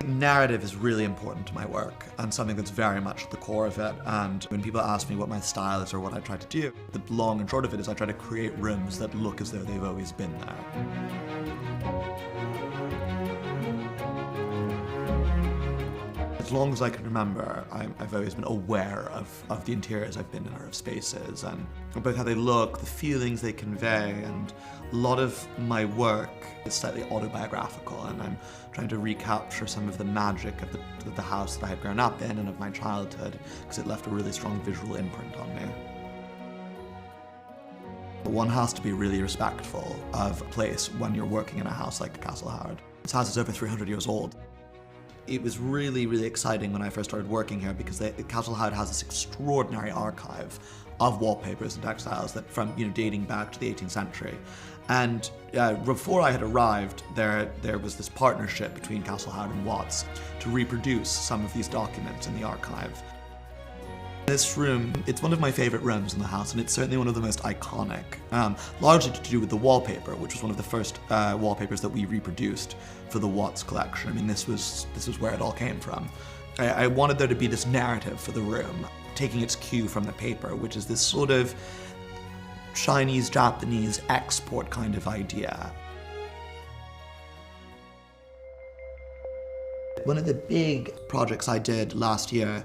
narrative is really important to my work and something that's very much at the core of it. And when people ask me what my style is or what I try to do, the long and short of it is I try to create rooms that look as though they've always been there. As long as I can remember, I've always been aware of the interiors I've been in or of spaces, and both how they look, the feelings they convey, and a lot of my work is slightly autobiographical, and I'm trying to recapture some of the magic of the house that I had grown up in and of my childhood, because it left a really strong visual imprint on me. One has to be really respectful of a place when you're working in a house like Castle Howard. This house is over 300 years old. It was really, really exciting when I first started working here because Castle Howard has this extraordinary archive of wallpapers and textiles that dating back to the 18th century. And before I had arrived, there was this partnership between Castle Howard and Watts to reproduce some of these documents in the archive. This room, it's one of my favorite rooms in the house, and it's certainly one of the most iconic, largely to do with the wallpaper, which was one of the first wallpapers that we reproduced for the Watts collection. I mean, this was where it all came from. I wanted there to be this narrative for the room, taking its cue from the paper, which is this sort of Chinese-Japanese export kind of idea. One of the big projects I did last year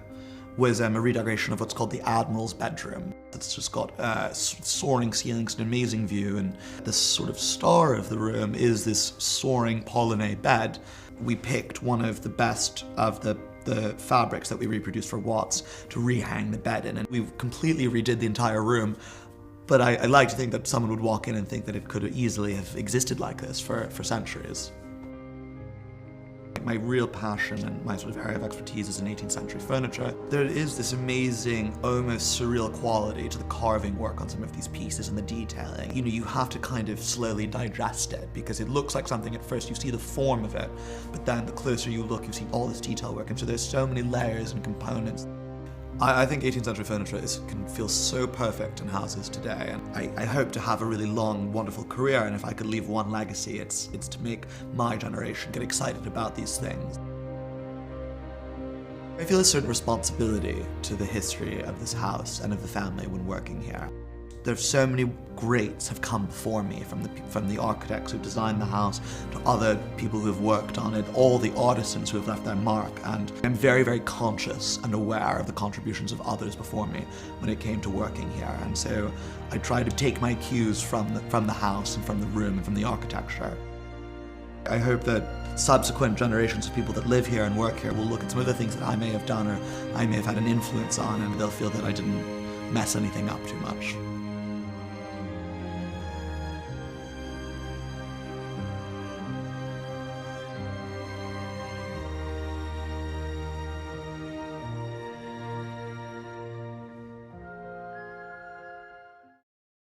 was a redecoration of what's called the Admiral's bedroom. It's just got soaring ceilings, an amazing view, and the sort of star of the room is this soaring Polonais bed. We picked one of the best of the fabrics that we reproduced for Watts to rehang the bed in, and we completely redid the entire room. But I like to think that someone would walk in and think that it could easily have existed like this for centuries. My real passion and my sort of area of expertise is in 18th century furniture. There is this amazing, almost surreal quality to the carving work on some of these pieces and the detailing. You have to kind of slowly digest it because it looks like something at first. You see the form of it, but then the closer you look, you see all this detail work. And so there's so many layers and components. I think 18th century furniture can feel so perfect in houses today, and I hope to have a really long, wonderful career, and if I could leave one legacy, it's to make my generation get excited about these things. I feel a certain responsibility to the history of this house and of the family when working here. There's so many greats have come before me, from the architects who designed the house to other people who have worked on it, all the artisans who have left their mark, and I'm very, very conscious and aware of the contributions of others before me when it came to working here. And so I try to take my cues from the house and from the room and from the architecture. I hope that subsequent generations of people that live here and work here will look at some of the things that I may have done or I may have had an influence on, and they'll feel that I didn't mess anything up too much.